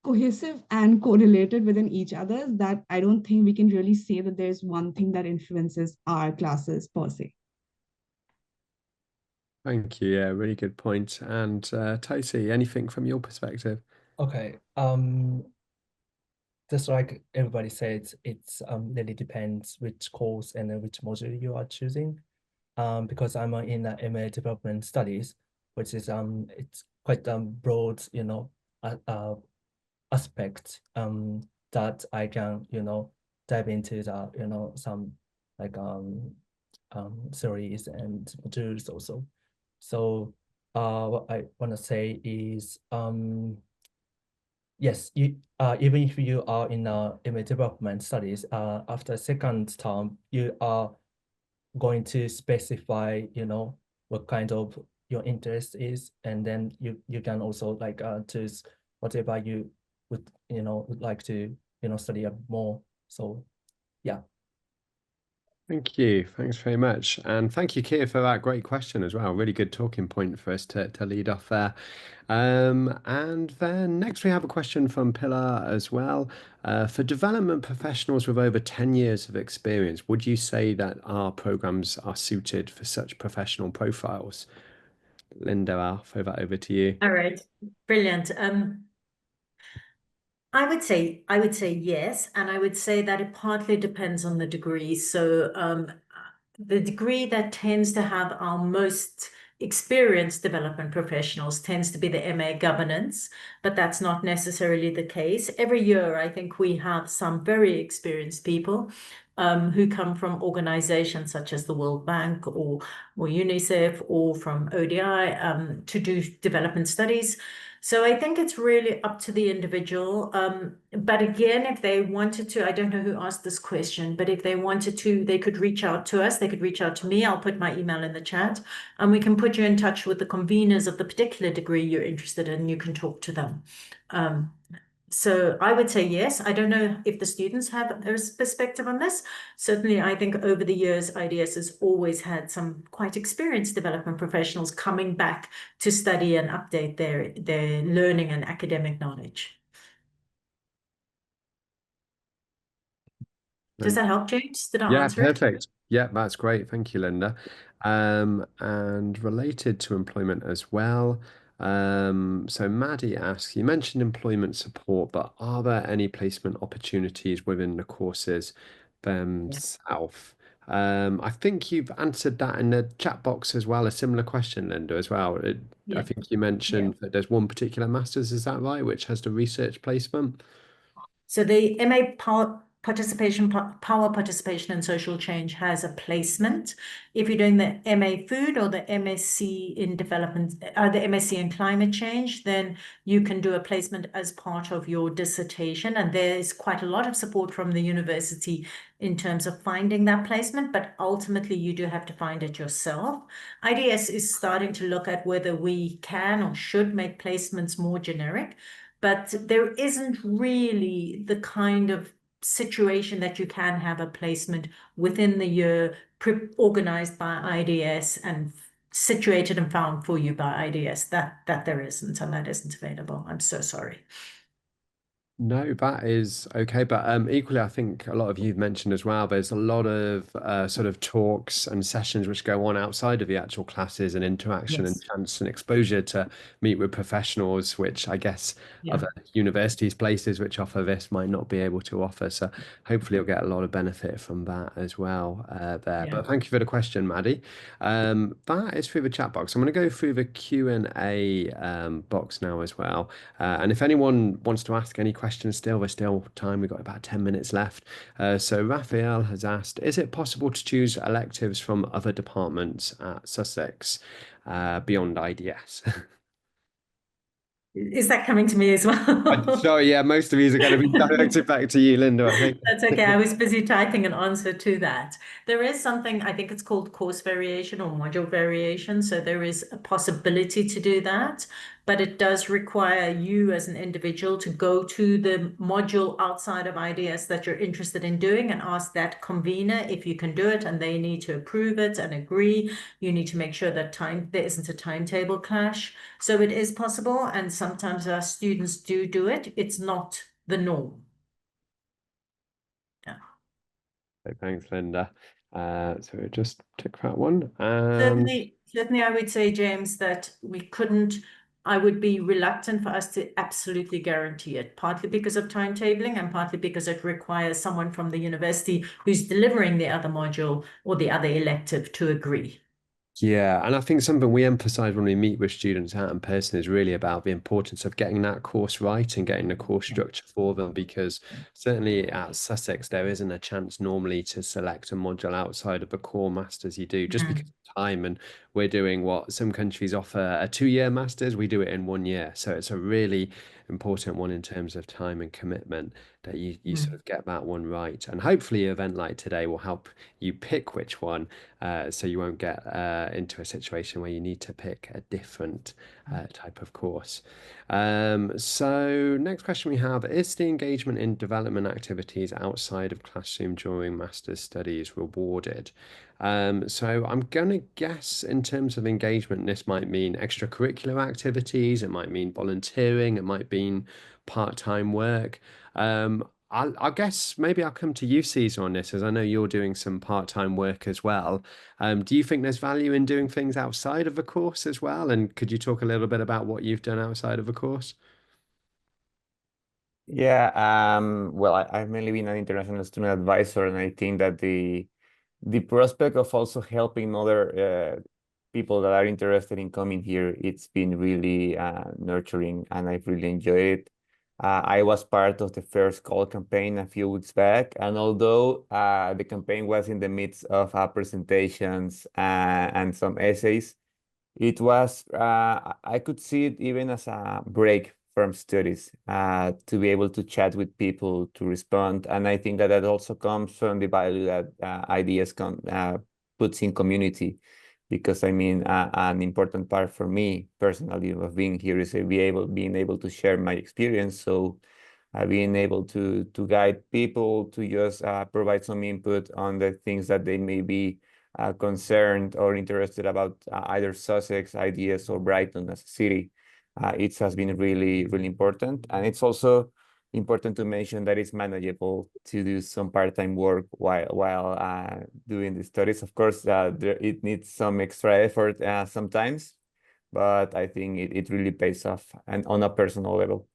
cohesive and correlated within each other that I don't think we can really say that there's one thing that influences our classes per se. Thank you. Yeah, really good point. And Taisi, anything from your perspective? Okay. Just like everybody said, it's really depends which course and then which module you are choosing. Because I'm in MA Development Studies, which is it's quite broad, aspect that I can dive into the some like theories and modules also. So what I want to say is yes, even if you are in MA Development Studies, after second term you are going to specify what kind of your interest is, and then you can also like choose whatever you would like to study more. So yeah. Thank you. Thanks very much. And thank you, Kia, for that great question as well. Really good talking point for us to lead off there. And then next we have a question from Pilar as well. For development professionals with over 10 years of experience, would you say that our programs are suited for such professional profiles? Linda, I'll throw that over to you. All right, brilliant. I would say yes, and I would say that it partly depends on the degree. So the degree that tends to have our most experienced development professionals tends to be the MA governance, but that's not necessarily the case. Every year, I think we have some very experienced people who come from organizations such as the World Bank or UNICEF or from ODI to do development studies. So I think it's really up to the individual. But again, if they wanted to, I don't know who asked this question, but if they wanted to, they could reach out to us. They could reach out to me. I'll put my email in the chat, and we can put you in touch with the conveners of the particular degree you're interested in. You can talk to them. So I would say yes. I don't know if the students have a perspective on this. Certainly, I think over the years, IDS has always had some quite experienced development professionals coming back to study and update their learning and academic knowledge. Does that help, James? Did I answer it? Perfect. Yeah, that's great. Thank you, Linda. And related to employment as well. So Maddie asks, you mentioned employment support, but are there any placement opportunities within the courses themselves? I think you've answered that in the chat box as well, a similar question, Linda, as well. I think you mentioned that there's one particular master's, is that right, which has the research placement? So the MA Power Participation and Social Change has a placement. If you're doing the MA Food or the MSc in Development, the MSc in Climate Change, then you can do a placement as part of your dissertation. And there's quite a lot of support from the university in terms of finding that placement, but ultimately you do have to find it yourself. IDS is starting to look at whether we can or should make placements more generic, but there isn't really the kind of situation that you can have a placement within the year organized by IDS and situated and found for you by IDS. That there isn't, and that isn't available. I'm so sorry. No, that is okay. But equally, I think a lot of you've mentioned as well, there's a lot of sort of talks and sessions which go on outside of the actual classes and interaction and Yes. chance and exposure to meet with professionals, which I guess Yeah. other universities, places which offer this might not be able to offer. So hopefully you'll get a lot of benefit from that as well there. Yeah. But thank you for the question, Maddie. That is through the chat box. I'm going to go through the Q&A box now as well. And if anyone wants to ask any questions still, there's still time. We've got about 10 minutes left. So Raphael has asked, is it possible to choose electives from other departments at Sussex beyond IDS? Is that coming to me as well? Sorry, yeah, most of these are going to be directed back to you, Linda, I think. That's okay. I was busy typing an answer to that. There is something, I think it's called course variation or module variation. So there is a possibility to do that, but it does require you as an individual to go to the module outside of IDS that you're interested in doing and ask that convener if you can do it, and they need to approve it and agree. You need to make sure that there isn't a timetable clash. So it is possible, and sometimes our students do it. It's not the norm. Thanks, Linda. So we'll just tick that one. Certainly, I would say, James, that I would be reluctant for us to absolutely guarantee it, partly because of timetabling and partly because it requires someone from the university who's delivering the other module or the other elective to agree. Yeah, and I think something we emphasize when we meet with students out in person is really about the importance of getting that course right and getting the course structure for them, because certainly at Sussex, there isn't a chance normally to select a module outside of the core masters you do, just because of time. And we're doing what some countries offer, a 2-year masters, we do it in 1 year. So it's a really important one in terms of time and commitment that you sort of get that one right. And hopefully an event like today will help you pick which one, so you won't get into a situation where you need to pick a different type of course. So next question we have, is the engagement in development activities outside of classroom during master's studies rewarded? So I'm going to guess in terms of engagement, this might mean extracurricular activities, it might mean volunteering, it might mean part-time work. I'll guess maybe I'll come to you, Caesar, on this, as I know you're doing some part-time work as well. Do you think there's value in doing things outside of the course as well? And could you talk a little bit about what you've done outside of the course? Yeah, well, I've mainly been an international student advisor, and I think that the prospect of also helping other people that are interested in coming here, it's been really nurturing, and I've really enjoyed it. I was part of the first call campaign a few weeks back, and although the campaign was in the midst of presentations and some essays, it was I could see it even as a break from studies, to be able to chat with people, to respond. And I think that also comes from the value that IDS puts in community, because I mean, an important part for me personally of being here is being able to share my experience. So being able to guide people, to just provide some input on the things that they may be concerned or interested about, either Sussex, IDS, or Brighton as a city. It has been really, really important. And it's also important to mention that it's manageable to do some part-time work while doing the studies. Of course, it needs some extra effort sometimes, but I think it really pays off, and on a personal level.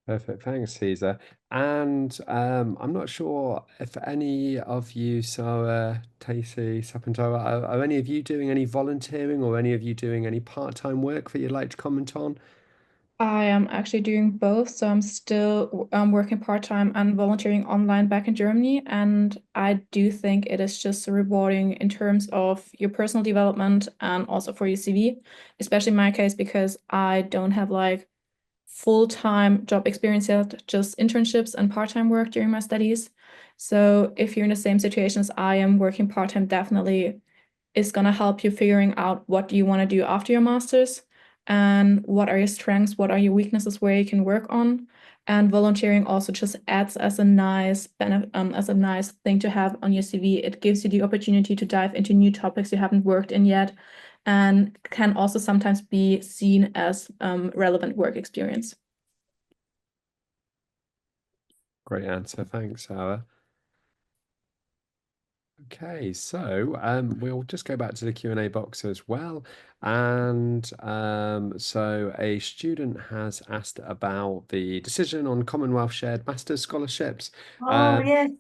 Perfect. Thanks, Caesar. And I'm not sure if any of you, Sarah, Tacey, Sapantara, are any of you doing any volunteering or any of you doing any part-time work that you'd like to comment on? I am actually doing both. So I'm still working part-time and volunteering online back in Germany. And I do think it is just rewarding in terms of your personal development and also for your CV, especially in my case, because I don't have like full-time job experience yet, just internships and part-time work during my studies. So if you're in the same situation as I am, working part-time definitely is going to help you figuring out what do you want to do after your master's and what are your strengths, what are your weaknesses where you can work on. And volunteering also just adds as a nice thing to have on your CV. It gives you the opportunity to dive into new topics you haven't worked in yet, and can also sometimes be seen as relevant work experience. Great answer. Thanks, Sarah. Okay, so we'll just go back to the Q&A box as well. And so a student has asked about the decision on Commonwealth Shared Masters scholarships. Oh, yes.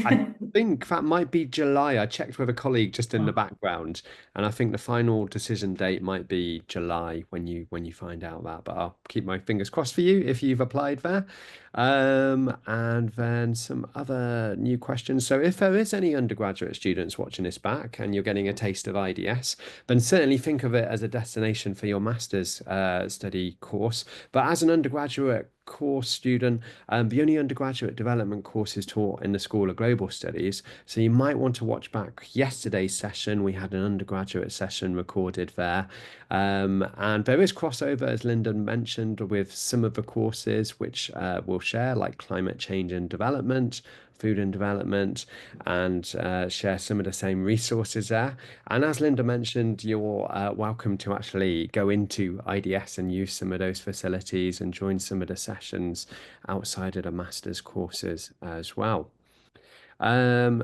I think that might be July. I checked with a colleague just in the background, and I think the final decision date might be July when you find out that. But I'll keep my fingers crossed for you if you've applied there. And then some other new questions. So if there is any undergraduate students watching this back and you're getting a taste of IDS, then certainly think of it as a destination for your master's study course. But as an undergraduate course student, the only undergraduate development courses taught in the School of Global Studies. So you might want to watch back yesterday's session. We had an undergraduate session recorded there. And there is crossover, as Linda mentioned, with some of the courses which we'll share, like climate change and development, food and development, and share some of the same resources there. And as Linda mentioned, you're welcome to actually go into IDS and use some of those facilities and join some of the sessions outside of the master's courses as well.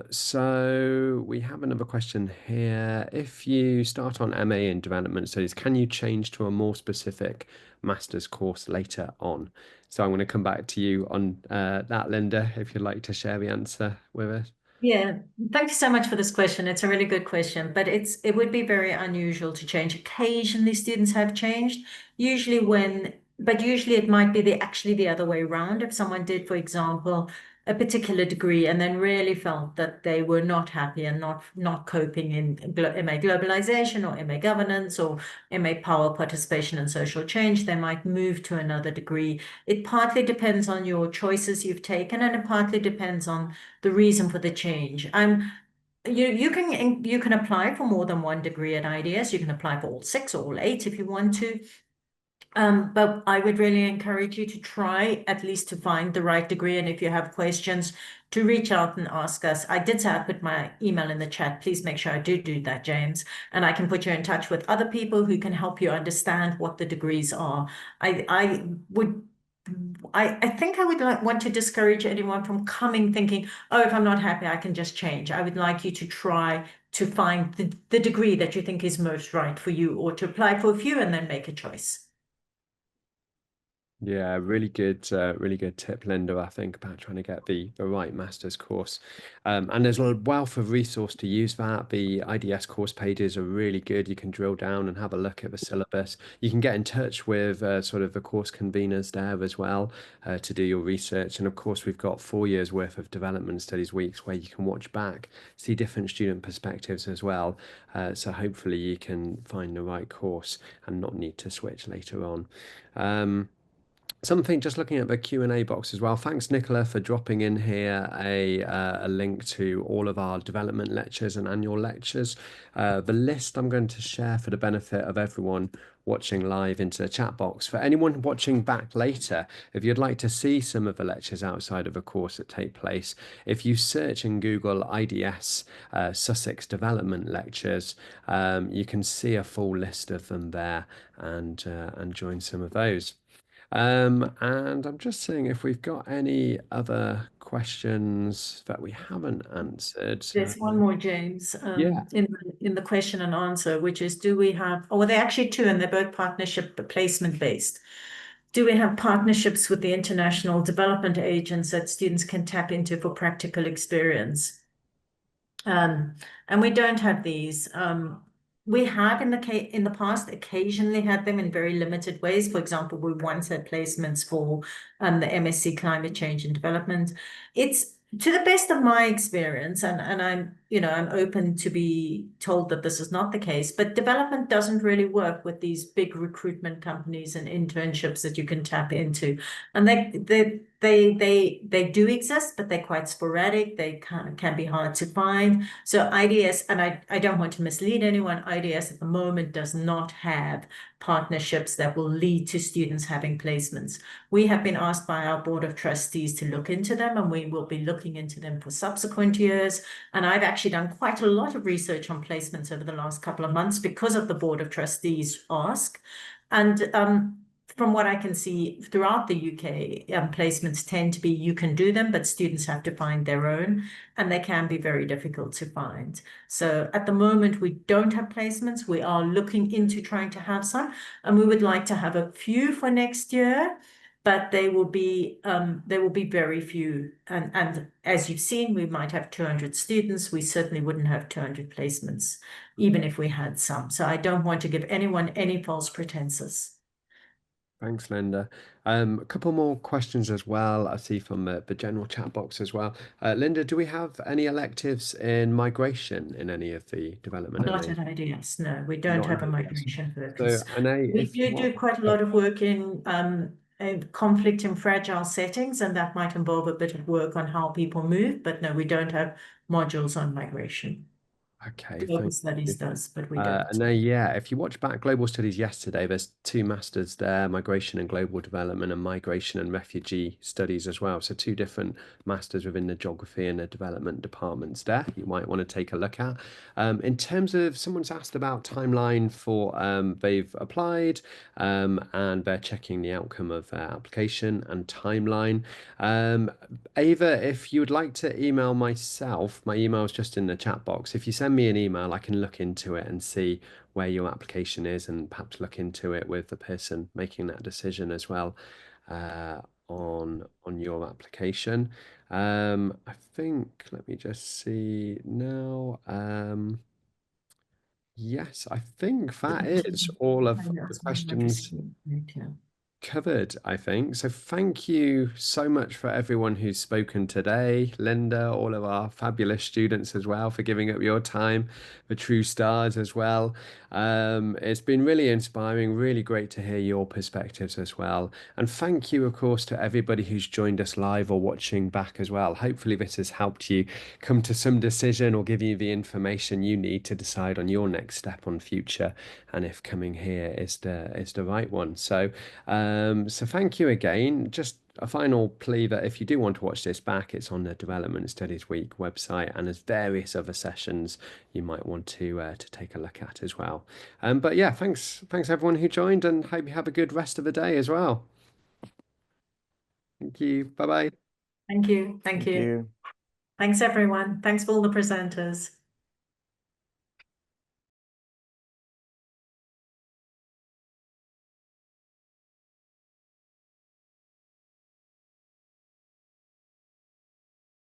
So we have another question here. If you start on MA in development studies, can you change to a more specific master's course later on? So I'm going to come back to you on that, Linda, if you'd like to share the answer with us. Yeah, thank you so much for this question. It's a really good question, but it would be very unusual to change. Occasionally students have changed, usually it might be actually the other way around. If someone did, for example, a particular degree and then really felt that they were not happy and not coping in MA globalization or MA governance or MA power, participation and social change, they might move to another degree. It partly depends on your choices you've taken, and it partly depends on the reason for the change. You can apply for more than one degree at IDS. You can apply for all 6 or all 8 if you want to. But I would really encourage you to try at least to find the right degree. And if you have questions, to reach out and ask us. I did say I put my email in the chat. Please make sure I do that, James. And I can put you in touch with other people who can help you understand what the degrees are. I think I would want to discourage anyone from coming thinking, oh, if I'm not happy, I can just change. I would like you to try to find the degree that you think is most right for you, or to apply for a few and then make a choice. Yeah, really good tip, Linda, I think, about trying to get the right master's course. And there's a wealth of resource to use that. The IDS course pages are really good. You can drill down and have a look at the syllabus. You can get in touch with sort of the course conveners there as well to do your research. And of course, we've got 4 years worth of development studies weeks where you can watch back, see different student perspectives as well. So hopefully you can find the right course and not need to switch later on. Something just looking at the Q&A box as well. Thanks, Nicola, for dropping in here a link to all of our development lectures and annual lectures. The list I'm going to share for the benefit of everyone watching live into the chat box. For anyone watching back later, if you'd like to see some of the lectures outside of a course that take place, if you search in Google IDS Sussex Development Lectures, you can see a full list of them there and join some of those. And I'm just seeing if we've got any other questions that we haven't answered. There's one more, James, Yeah. in the question and answer, which is, do we have, oh, they're actually 2 and they're both partnership placement based. Do we have partnerships with the international development agents that students can tap into for practical experience? And we don't have these. We have in the past occasionally had them in very limited ways. For example, we once had placements for the MSc Climate Change and Development. It's, to the best of my experience, and I'm open to be told that this is not the case, but development doesn't really work with these big recruitment companies and internships that you can tap into. And they do exist, but they're quite sporadic. They can be hard to find. So IDS, and I don't want to mislead anyone, IDS at the moment does not have partnerships that will lead to students having placements. We have been asked by our board of trustees to look into them, and we will be looking into them for subsequent years. And I've actually done quite a lot of research on placements over the last couple of months because of the board of trustees ask. And from what I can see throughout the UK, placements tend to be you can do them, but students have to find their own, and they can be very difficult to find. So at the moment, we don't have placements. We are looking into trying to have some, and we would like to have a few for next year, but they will be very few. And as you've seen, we might have 200 students. We certainly wouldn't have 200 placements, even if we had some. So I don't want to give anyone any false pretenses. Thanks, Linda. A couple more questions as well. I see from the general chat box as well. Linda, do we have any electives in migration in any of the development? Not at IDS, no. We don't Not have a at IDS. migration focus. So, Anne, We if do quite a lot of work in conflict and fragile settings, and that might involve a bit of work on how people move, but no, we don't have modules on migration. Okay, Global Studies does, but we don't. And yeah, if you watch back Global Studies yesterday, there's two masters there, Migration and Global Development and Migration and Refugee Studies as well. So two different masters within the Geography and the Development departments there you might want to take a look at. In terms of, someone's asked about timeline for, they've applied and they're checking the outcome of their application and timeline. Ava, if you would like to email myself, my email is just in the chat box. If you send me an email, I can look into it and see where your application is and perhaps look into it with the person making that decision as well on your application. I think, let me just see now. Yes, I think that is all of the questions covered, I think. So thank you so much for everyone who's spoken today. Linda, all of our fabulous students as well, for giving up your time, the True Stars as well. It's been really inspiring, really great to hear your perspectives as well. And thank you, of course, to everybody who's joined us live or watching back as well. Hopefully this has helped you come to some decision or give you the information you need to decide on your next step on future and if coming here is the right one. So so thank you again. Just a final plea that if you do want to watch this back, it's on the Development Studies Week website, and there's various other sessions you might want to take a look at as well. But yeah, thanks everyone who joined, and hope you have a good rest of the day as well. Thank you. Bye bye. Thank you. Thank you. Thanks everyone. Thanks for all the presenters.